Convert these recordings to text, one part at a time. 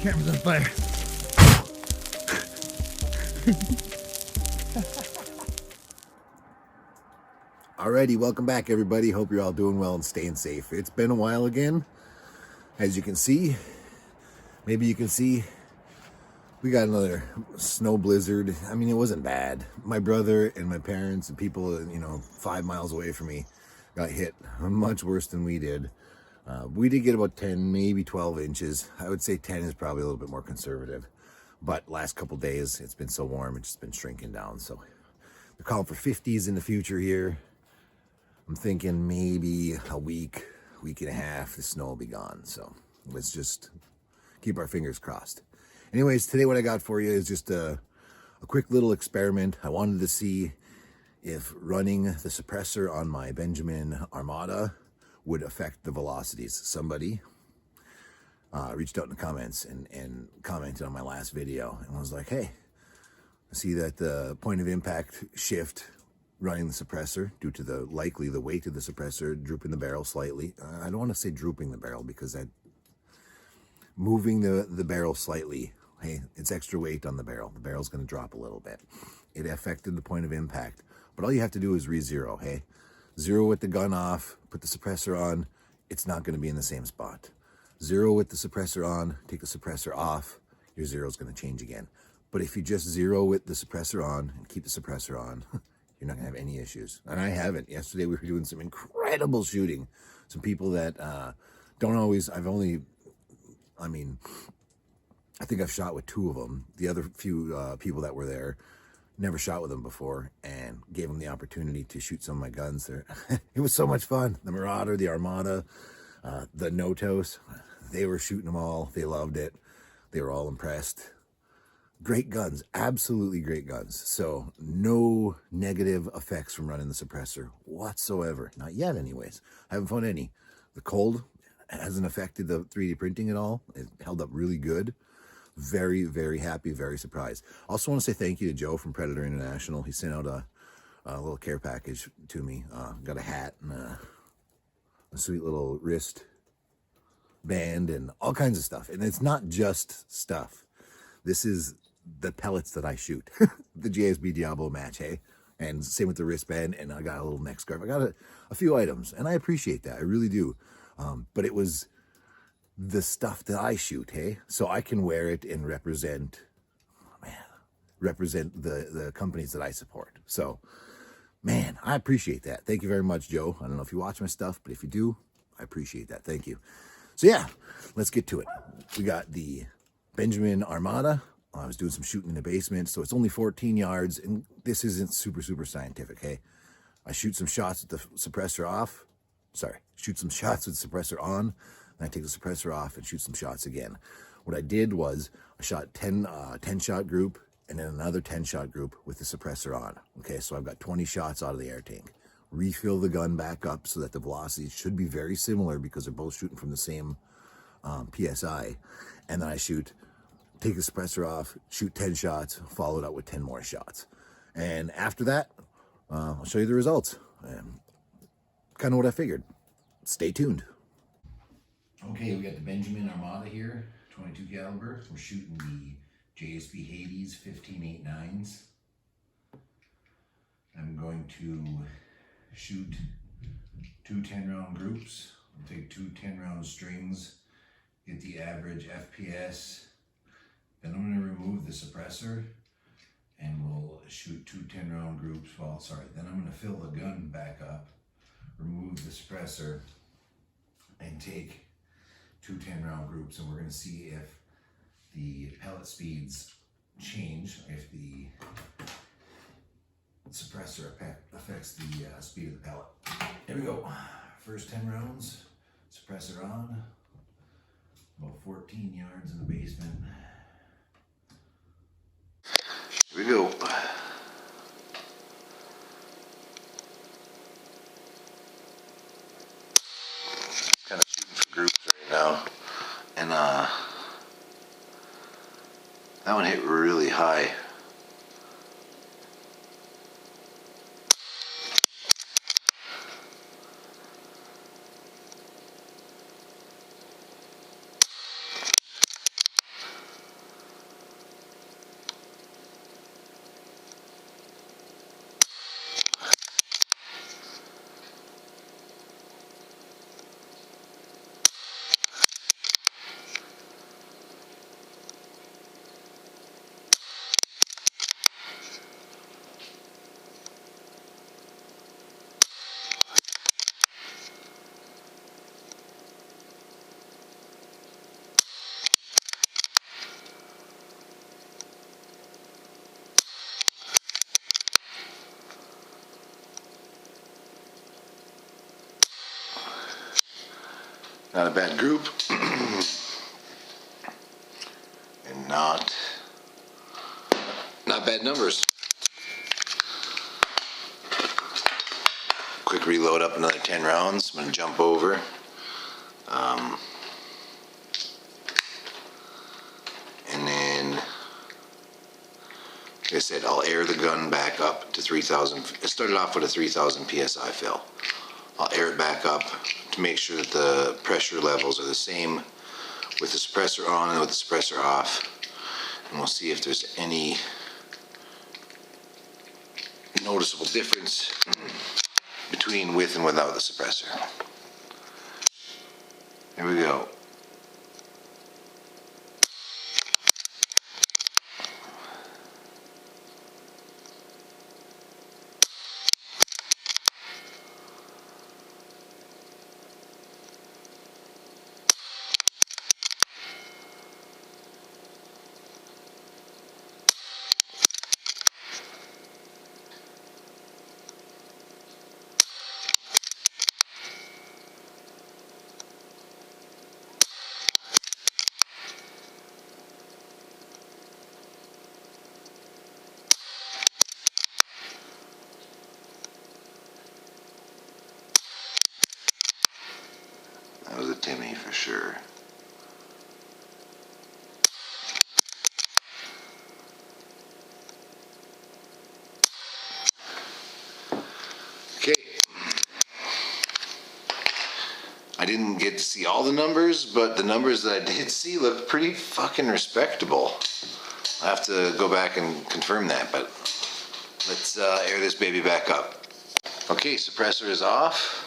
Camera's on fire. Alrighty, welcome back everybody. Hope you're all doing well and staying safe. It's been a while again. As you can see, maybe you can see, we got another snow blizzard. I mean, it wasn't bad. My brother and my parents and people, 5 miles away from me got hit much worse than we did. We did get about 10, maybe 12 inches. I would say 10 is probably a little bit more conservative. But last couple days, it's been so warm, it's just been shrinking down. So they're calling for 50s in the future here. I'm thinking maybe a week and a half, the snow will be gone. So let's just keep our fingers crossed. Anyways, today what I got for you is just a quick little experiment. I wanted to see if running the suppressor on my Benjamin Armada would affect the velocities. Somebody reached out in the comments and commented on my last video and was like, hey, I see that the point of impact shift running the suppressor due to the weight of the suppressor drooping the barrel slightly. I don't want to say drooping the barrel because that moving the barrel slightly, hey, it's extra weight on the barrel. The barrel's going to drop a little bit. It affected the point of impact, but all you have to do is re-zero, hey? Zero with the gun off, put the suppressor on, it's not going to be in the same spot. Zero with the suppressor on, take the suppressor off, your zero is going to change again. But if you just zero with the suppressor on and keep the suppressor on, you're not going to have any issues. And I haven't. Yesterday we were doing some incredible shooting. Some people that don't always, I think I've shot with 2 of them. The other few people that were there, never shot with them before, and gave them the opportunity to shoot some of my guns there. It was so much fun. The Marauder, the Armada, the Notos, they were shooting them all. They loved it. They were all impressed. Great guns, absolutely great guns. So no negative effects from running the suppressor whatsoever. Not yet anyways. I haven't found any. The cold hasn't affected the 3D printing at all. It held up really good. Very, very happy, very surprised. Also want to say thank you to Joe from Predator International. He sent out a little care package to me. Got a hat and a sweet little wrist band and all kinds of stuff. And it's not just stuff. This is the pellets that I shoot. The JSB Diablo match, hey? And same with the wristband, and I got a little neck scarf. I got a few items, and I appreciate that. I really do. But it was the stuff that I shoot, hey? So I can wear it and represent the companies that I support. So, man, I appreciate that. Thank you very much, Joe. I don't know if you watch my stuff, but if you do, I appreciate that. Thank you. So yeah, let's get to it. We got the Benjamin Armada. I was doing some shooting in the basement, so it's only 14 yards, and this isn't super scientific, hey? I shoot some shots with the suppressor off. Sorry, shoot some shots with the suppressor on, and I take the suppressor off and shoot some shots again. What I did was I shot 10-shot group and then another 10-shot group with the suppressor on. Okay, so I've got 20 shots out of the air tank. Refill the gun back up so that the velocity should be very similar because they're both shooting from the same PSI. And then I take the suppressor off, shoot 10 shots, follow it up with 10 more shots. And after that, I'll show you the results. Kind of what I figured. Stay tuned. Okay, we got the Benjamin Armada here, 22 caliber. We're shooting the JSB Hades 15.89s. I'm going to shoot 2 10-round groups. I'll take 2 10-round strings, get the average FPS. Then I'm going to remove the suppressor and we'll shoot 2 10-round groups. Then I'm going to fill the gun back up, remove the suppressor, and take 2 10-round groups, and we're going to see if the pellet speeds change, if the suppressor affects the speed of the pellet. Here we go. First 10 rounds, suppressor on, about 14 yards in the basement. Here we go. Kind of shooting for groups right now, and that one hit really high. Not a bad group. And not bad numbers. Quick reload up another 10 rounds. I'm going to jump over. And then, like I said, I'll air the gun back up to 3,000. It started off with a 3,000 PSI fill. I'll air it back up to make sure that the pressure levels are the same with the suppressor on and with the suppressor off. And we'll see if there's any noticeable difference between with and without the suppressor. Here we go. That was a Timmy for sure. Okay. I didn't get to see all the numbers, but the numbers that I did see looked pretty fucking respectable. I have to go back and confirm that, but let's air this baby back up. Okay, suppressor is off.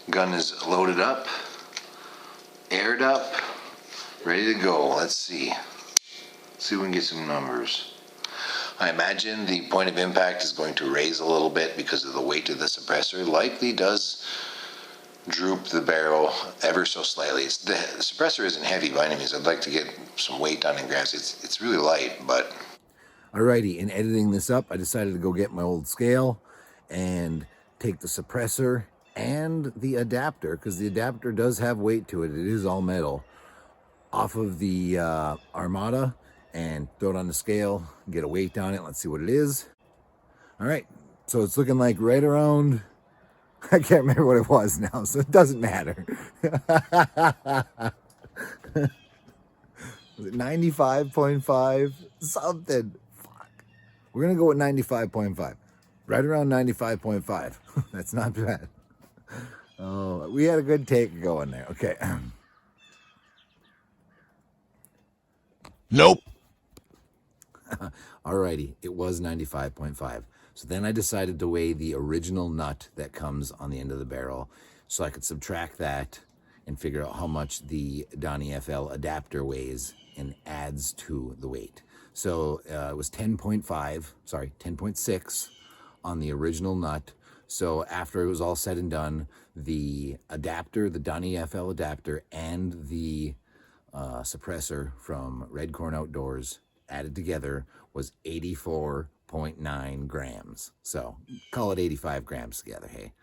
Gun is loaded up, aired up, ready to go. Let's see. See if we can get some numbers. I imagine the point of impact is going to raise a little bit because of the weight of the suppressor. Likely does droop the barrel ever so slightly. The suppressor isn't heavy by any means. I'd like to get some weight on in grams. It's really light, but... Alrighty, in editing this up, I decided to go get my old scale and take the suppressor and the adapter, because the adapter does have weight to it. It is all metal. Off of the Armada and throw it on the scale, get a weight on it. Let's see what it is. All right, so it's looking like right around, I can't remember what it was now, so it doesn't matter. Was it 95.5? Something. Fuck. We're going to go with 95.5. Right around 95.5. That's not bad. Oh, we had a good take going there. Okay. Nope. Alrighty, it was 95.5. So then I decided to weigh the original nut that comes on the end of the barrel so I could subtract that and figure out how much the Donnie FL adapter weighs and adds to the weight. So it was 10.6 on the original nut. So after it was all said and done, the adapter, the Donnie FL adapter, and the suppressor from Red Corn Outdoors added together was 84.9 grams. So call it 85 grams together, hey.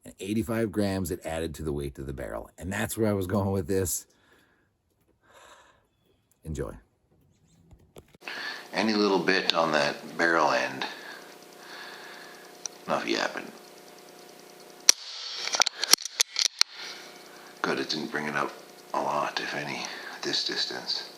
And 85 grams it added to the weight of the barrel. And that's where I was going with this. Enjoy. Any little bit on that barrel end, enough yapping. Good, it didn't bring it up a lot, if any, at this distance.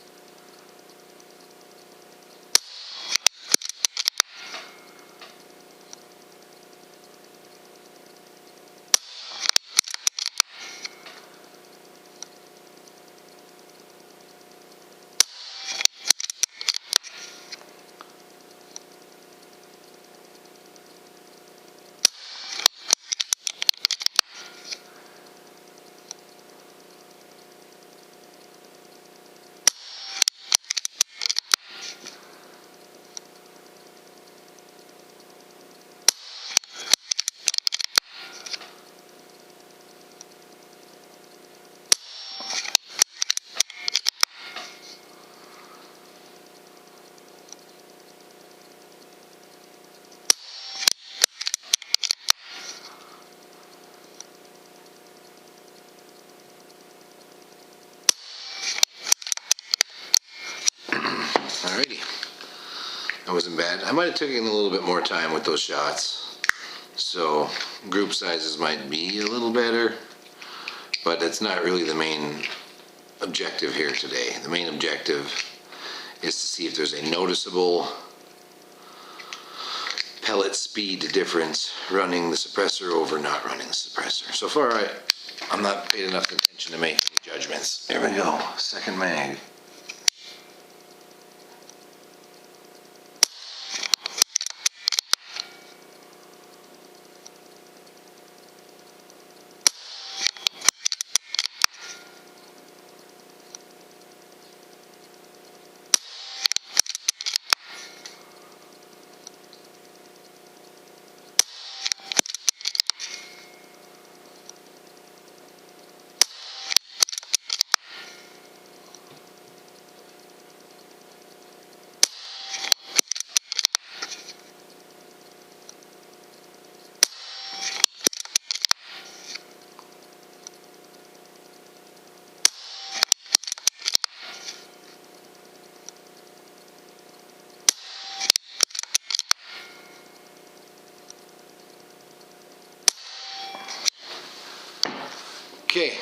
That wasn't bad. I might have taken a little bit more time with those shots, so group sizes might be a little better, but that's not really the main objective here today. The main objective is to see if there's a noticeable pellet speed difference running the suppressor over not running the suppressor. So far, I'm not paid enough attention to make any judgments. There we go, second mag. Okay,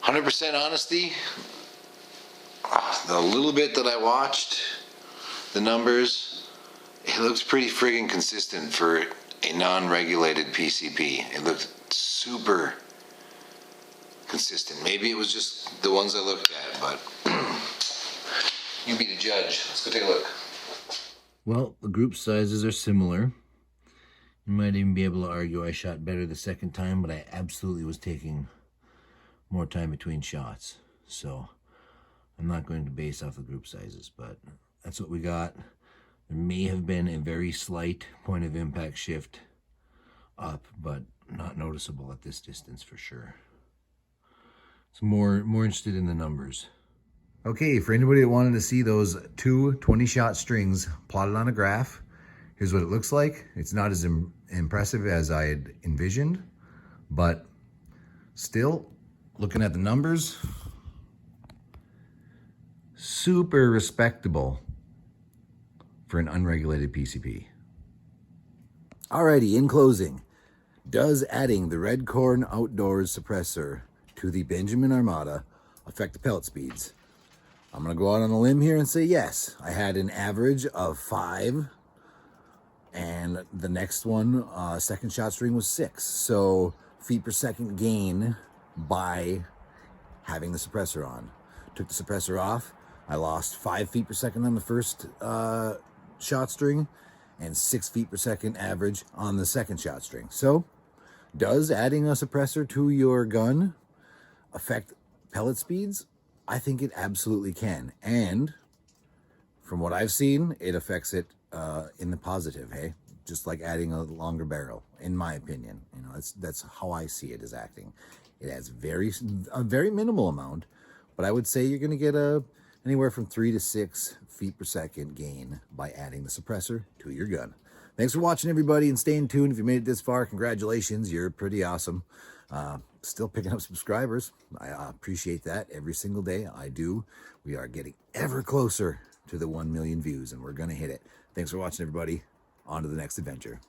100% honesty, the little bit that I watched, the numbers, it looks pretty friggin' consistent for a non-regulated PCP. It looked super consistent. Maybe it was just the ones I looked at, but you be the judge. Let's go take a look. Well, the group sizes are similar. You might even be able to argue I shot better the second time, but I absolutely was taking more time between shots. So I'm not going to base off the group sizes, but that's what we got. There may have been a very slight point of impact shift up, but not noticeable at this distance for sure. So more interested in the numbers. Okay, for anybody that wanted to see those two 20-shot strings plotted on a graph, here's what it looks like. It's not as impressive as I had envisioned, but still, looking at the numbers, super respectable for an unregulated PCP. Alrighty, in closing, does adding the Red Corn Outdoors suppressor to the Benjamin Armada affect the pellet speeds? I'm gonna go out on a limb here and say yes. I had an average of 5, and the next one, second shot string, was 6. So feet per second gain by having the suppressor on. Took the suppressor off, I lost 5 feet per second on the first shot string and 6 feet per second average on the second shot string. So does adding a suppressor to your gun affect pellet speeds? I think it absolutely can. And from what I've seen, it affects it in the positive, hey? Just like adding a longer barrel, in my opinion. You know, that's how I see it as acting. It adds a very minimal amount, but I would say you're gonna get anywhere from 3 to 6 feet per second gain by adding the suppressor to your gun. Thanks for watching, everybody, and staying tuned. If you made it this far, congratulations, you're pretty awesome. Still picking up subscribers. I appreciate that every single day. I do. We are getting ever closer to the 1 million views, and we're gonna hit it. Thanks for watching, everybody. On to the next adventure.